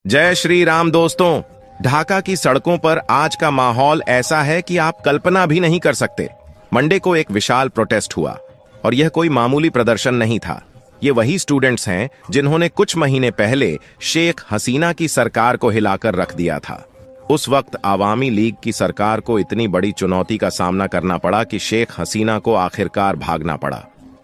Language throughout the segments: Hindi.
जय श्री राम दोस्तों। ढाका की सड़कों पर आज का माहौल ऐसा है कि आप कल्पना भी नहीं कर सकते। मंडे को एक विशाल प्रोटेस्ट हुआ और यह कोई मामूली प्रदर्शन नहीं था। ये वही स्टूडेंट्स हैं जिन्होंने कुछ महीने पहले शेख हसीना की सरकार को हिलाकर रख दिया था। उस वक्त आवामी लीग की सरकार को इतनी बड़ी चुनौती का सामना करना पड़ा कि शेख हसीना को आखिरकार भागना पड़ा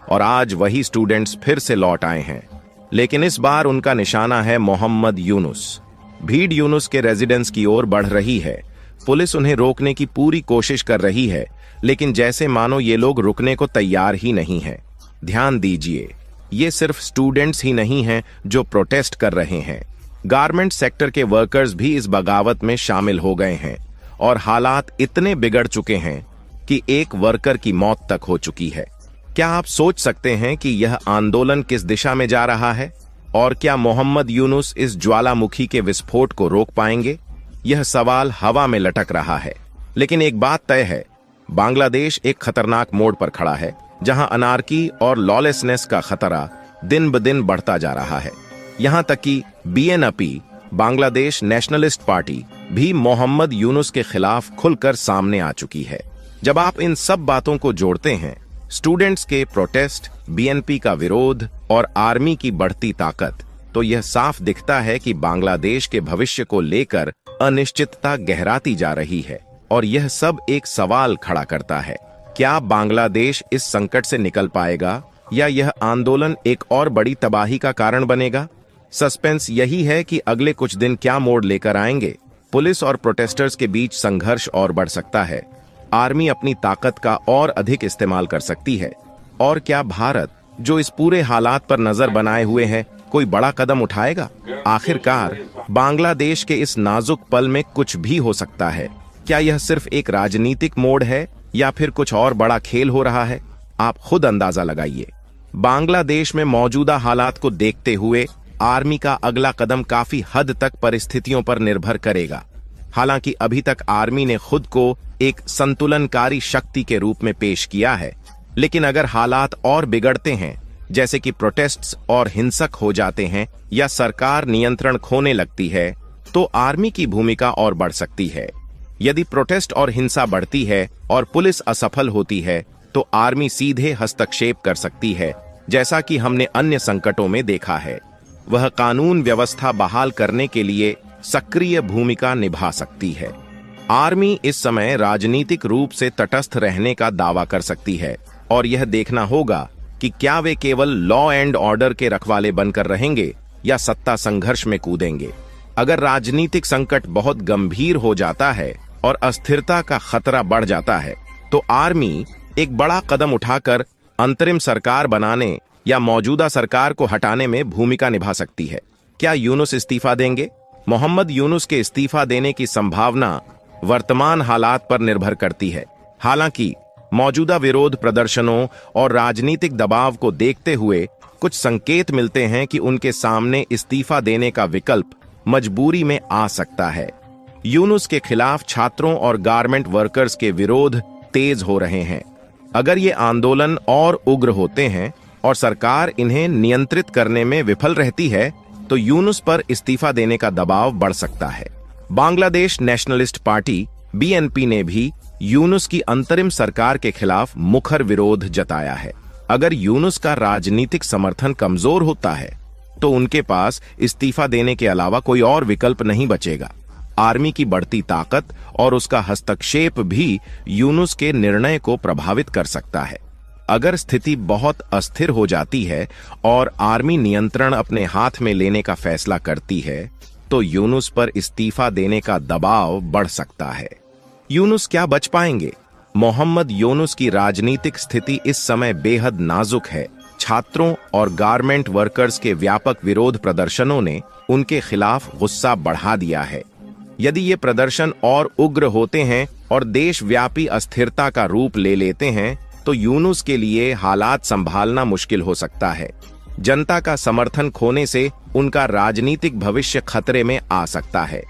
और आज वही स्टूडेंट्स फिर से लौट आए हैं। लेकिन इस बार उनका निशाना है मोहम्मद यूनुस। भीड़ यूनुस के रेजिडेंस की ओर बढ़ रही है। पुलिस उन्हें रोकने की पूरी कोशिश कर रही है, लेकिन जैसे मानो ये लोग रुकने को तैयार ही नहीं हैं। ध्यान दीजिए, ये सिर्फ स्टूडेंट्स ही नहीं हैं जो प्रोटेस्ट कर रहे हैं। गारमेंट सेक्टर के वर्कर्स भी इस बगावत में शामिल हो गए हैं और हालात इतने बिगड़ चुके हैं कि एक वर्कर की मौत तक हो चुकी है। क्या आप सोच सकते हैं कि यह आंदोलन किस दिशा में जा रहा है और क्या मोहम्मद यूनुस इस ज्वालामुखी के विस्फोट को रोक पाएंगे? यह सवाल हवा में लटक रहा है। लेकिन एक बात तय है, बांग्लादेश एक खतरनाक मोड़ पर खड़ा है जहां अनार्की और लॉलेसनेस का खतरा दिन ब दिन बढ़ता जा रहा है। यहां तक कि बीएनपी, बांग्लादेश नेशनलिस्ट पार्टी भी मोहम्मद यूनुस के खिलाफ खुलकर सामने आ चुकी है। जब आप इन सब बातों को जोड़ते हैं, स्टूडेंट्स के प्रोटेस्ट, बीएनपी का विरोध और आर्मी की बढ़ती ताकत, तो यह साफ दिखता है कि बांग्लादेश के भविष्य को लेकर अनिश्चितता गहराती जा रही है। और यह सब एक सवाल खड़ा करता है, क्या बांग्लादेश इस संकट से निकल पाएगा या यह आंदोलन एक और बड़ी तबाही का कारण बनेगा? सस्पेंस यही है कि अगले कुछ दिन क्या मोड़ लेकर आएंगे। पुलिस और प्रोटेस्टर्स के बीच संघर्ष और बढ़ सकता है। आर्मी अपनी ताकत का और अधिक इस्तेमाल कर सकती है। और क्या भारत, जो इस पूरे हालात पर नजर बनाए हुए है, कोई बड़ा कदम उठाएगा? आखिरकार बांग्लादेश के इस नाजुक पल में कुछ भी हो सकता है। क्या यह सिर्फ एक राजनीतिक मोड़ है या फिर कुछ और बड़ा खेल हो रहा है? आप खुद अंदाजा लगाइए। बांग्लादेश में मौजूदा हालात को देखते हुए आर्मी का अगला कदम काफी हद तक परिस्थितियों पर निर्भर करेगा। हालांकि अभी तक आर्मी ने खुद को एक संतुलनकारी शक्ति के रूप में पेश किया है, लेकिन अगर हालात और बिगड़ते हैं, जैसे कि प्रोटेस्ट्स और हिंसक हो जाते हैं या सरकार नियंत्रण खोने लगती है, तो आर्मी की भूमिका और बढ़ सकती है। यदि प्रोटेस्ट और हिंसा बढ़ती है और पुलिस असफल होती है, तो आर्मी सीधे हस्तक्षेप कर सकती है, जैसा कि हमने अन्य संकटों में देखा है। वह कानून व्यवस्था बहाल करने के लिए सक्रिय भूमिका निभा सकती है। आर्मी इस समय राजनीतिक रूप से तटस्थ रहने का दावा कर सकती है और यह देखना होगा कि क्या वे केवल लॉ एंड ऑर्डर के रखवाले बनकर रहेंगे या सत्ता संघर्ष में कूदेंगे। अगर राजनीतिक संकट बहुत गंभीर हो जाता है और अस्थिरता का खतरा बढ़ जाता है, तो आर्मी एक बड़ा कदम उठाकर अंतरिम सरकार बनाने या मौजूदा सरकार को हटाने में भूमिका निभा सकती है। क्या यूनुस इस्तीफा देंगे? मोहम्मद यूनुस के इस्तीफा देने की संभावना वर्तमान हालात पर निर्भर करती है। हालांकि मौजूदा विरोध प्रदर्शनों और राजनीतिक दबाव को देखते हुए कुछ संकेत मिलते हैं कि उनके सामने इस्तीफा देने का विकल्प मजबूरी में आ सकता है। यूनुस के खिलाफ छात्रों और गारमेंट वर्कर्स के विरोध तेज हो रहे हैं। अगर ये आंदोलन और उग्र होते हैं और सरकार इन्हें नियंत्रित करने में विफल रहती है, तो यूनुस पर इस्तीफा देने का दबाव बढ़ सकता है। बांग्लादेश नेशनलिस्ट पार्टी बीएनपी ने भी यूनुस की अंतरिम सरकार के खिलाफ मुखर विरोध जताया है। अगर यूनुस का राजनीतिक समर्थन कमजोर होता है, तो उनके पास इस्तीफा देने के अलावा कोई और विकल्प नहीं बचेगा। आर्मी की बढ़ती ताकत और उसका हस्तक्षेप भी यूनुस के निर्णय को प्रभावित कर सकता है। अगर स्थिति बहुत अस्थिर हो जाती है और आर्मी नियंत्रण अपने हाथ में लेने का फैसला करती है, तो यूनुस पर इस्तीफा देने का दबाव बढ़ सकता है। यूनुस क्या बच पाएंगे? मोहम्मद यूनुस की राजनीतिक स्थिति इस समय बेहद नाजुक है। छात्रों और गारमेंट वर्कर्स के व्यापक विरोध प्रदर्शनों ने उनके खिलाफ गुस्सा बढ़ा दिया है। यदि ये प्रदर्शन और उग्र होते हैं और देशव्यापी अस्थिरता का रूप ले लेते हैं, तो यूनुस के लिए हालात संभालना मुश्किल हो सकता है। जनता का समर्थन खोने से उनका राजनीतिक भविष्य खतरे में आ सकता है।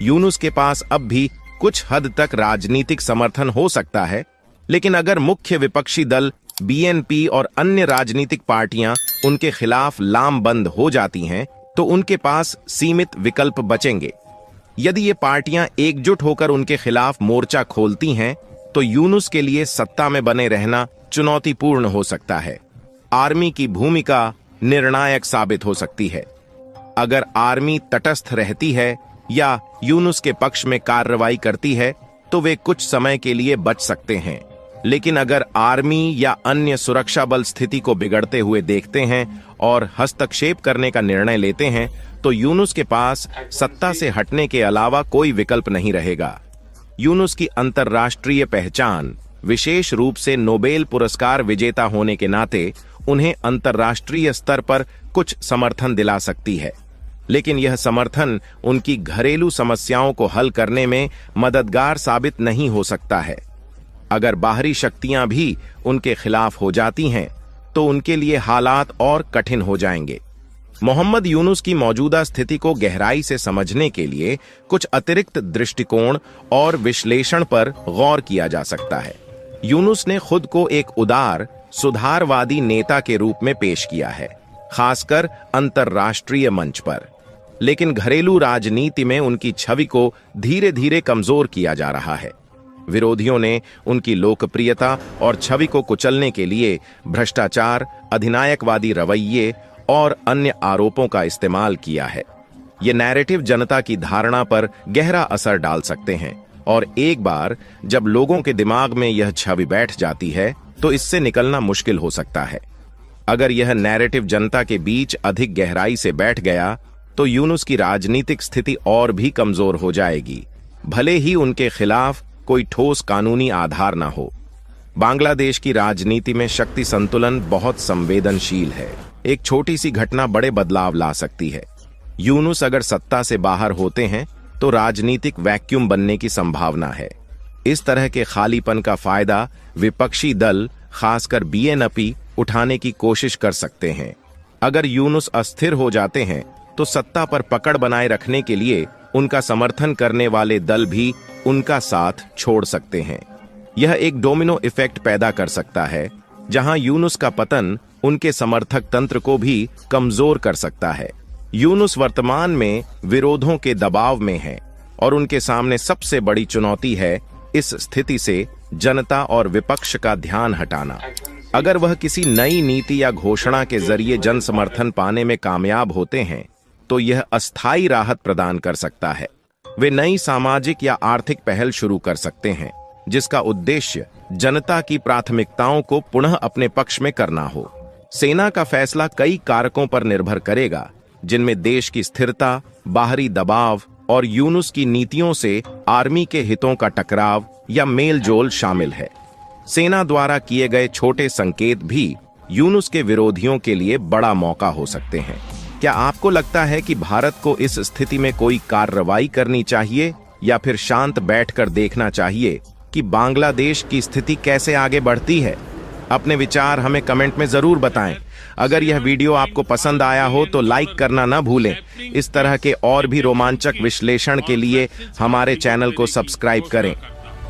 यूनुस के पास अब भी कुछ हद तक राजनीतिक समर्थन हो सकता है, लेकिन अगर मुख्य विपक्षी दल बीएनपी और अन्य राजनीतिक पार्टियां उनके खिलाफ लामबंद हो जाती हैं, तो उनके पास सीमित विकल्प बचेंगे। यदि ये पार्टियां एकजुट होकर उनके खिलाफ मोर्चा खोलती हैं, तो यूनुस के लिए सत्ता में बने रहना चुनौतीपूर्ण हो सकता है। आर्मी की भूमिका निर्णायक साबित हो सकती है। अगर आर्मी तटस्थ रहती है या यूनुस के पक्ष में कार्रवाई करती है, तो वे कुछ समय के लिए बच सकते हैं। लेकिन अगर आर्मी या अन्य सुरक्षा बल स्थिति को बिगड़ते हुए देखते हैं और हस्तक्षेप करने का निर्णय लेते हैं, तो यूनुस के पास सत्ता से हटने के अलावा कोई विकल्प नहीं रहेगा। यूनुस की अंतर्राष्ट्रीय पहचान, विशेष रूप से नोबेल पुरस्कार विजेता होने के नाते, उन्हें अंतर्राष्ट्रीय स्तर पर कुछ समर्थन दिला सकती है। लेकिन यह समर्थन उनकी घरेलू समस्याओं को हल करने में मददगार साबित नहीं हो सकता है। अगर बाहरी शक्तियां भी उनके खिलाफ हो जाती हैं, तो उनके लिए हालात और कठिन हो जाएंगे। मोहम्मद यूनुस की मौजूदा स्थिति को गहराई से समझने के लिए कुछ अतिरिक्त दृष्टिकोण और विश्लेषण पर गौर किया जा सकता है। यूनुस ने खुद को एक उदार, सुधारवादी नेता के रूप में पेश किया है, खासकर अंतर्राष्ट्रीय मंच पर। लेकिन घरेलू राजनीति में उनकी छवि को धीरे धीरे कमजोर किया जा रहा है। विरोधियों ने उनकी लोकप्रियता और छवि को कुचलने के लिए भ्रष्टाचार, अधिनायकवादी रवैये और अन्य आरोपों का इस्तेमाल किया है। ये नैरेटिव जनता की धारणा पर गहरा असर डाल सकते हैं, और एक बार जब लोगों के दिमाग में यह छवि बैठ जाती है, तो इससे निकलना मुश्किल हो सकता है। अगर यह नैरेटिव जनता के बीच अधिक गहराई से बैठ गया, तो यूनुस की राजनीतिक स्थिति और भी कमजोर हो जाएगी, भले ही उनके खिलाफ कोई ठोस कानूनी आधार ना हो। बांग्लादेश की राजनीति में शक्ति संतुलन बहुत संवेदनशील है। एक छोटी सी घटना बड़े बदलाव ला सकती है। यूनुस अगर सत्ता से बाहर होते हैं, तो राजनीतिक वैक्यूम बनने की संभावना है। इस तरह के खालीपन का फायदा विपक्षी दल, खासकर बीएनपी, उठाने की कोशिश कर सकते हैं। अगर यूनुस अस्थिर हो जाते हैं, तो सत्ता पर पकड़ बनाए रखने के लिए उनका समर्थन करने वाले दल भी उनका साथ छोड़ सकते हैं। यह एक डोमिनो इफेक्ट पैदा कर सकता है, जहां यूनुस का पतन उनके समर्थक तंत्र को भी कमजोर कर सकता है। यूनुस वर्तमान में विरोधों के दबाव में है, और उनके सामने सबसे बड़ी चुनौती है इस स्थिति से जनता और विपक्ष का ध्यान हटाना। अगर वह किसी नई नीति या घोषणा के जरिए जन समर्थन पाने में कामयाब होते हैं, तो यह अस्थायी राहत प्रदान कर सकता है। वे नई सामाजिक या आर्थिक पहल शुरू कर सकते हैं, जिसका उद्देश्य जनता की प्राथमिकताओं को पुनः अपने पक्ष में करना हो। सेना का फैसला कई कारकों पर निर्भर करेगा, जिनमें देश की स्थिरता, बाहरी दबाव और यूनुस की नीतियों से आर्मी के हितों का टकराव या मेलजोल शामिल है। सेना द्वारा किए गए छोटे संकेत भी यूनुस के विरोधियों के लिए बड़ा मौका हो सकते हैं। क्या आपको लगता है कि भारत को इस स्थिति में कोई कार्रवाई करनी चाहिए, या फिर शांत बैठकर देखना चाहिए कि बांग्लादेश की स्थिति कैसे आगे बढ़ती है? अपने विचार हमें कमेंट में जरूर बताएं। अगर यह वीडियो आपको पसंद आया हो तो लाइक करना न भूलें। इस तरह के और भी रोमांचक विश्लेषण के लिए हमारे चैनल को सब्सक्राइब करें।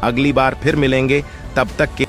अगली बार फिर मिलेंगे, तब तक के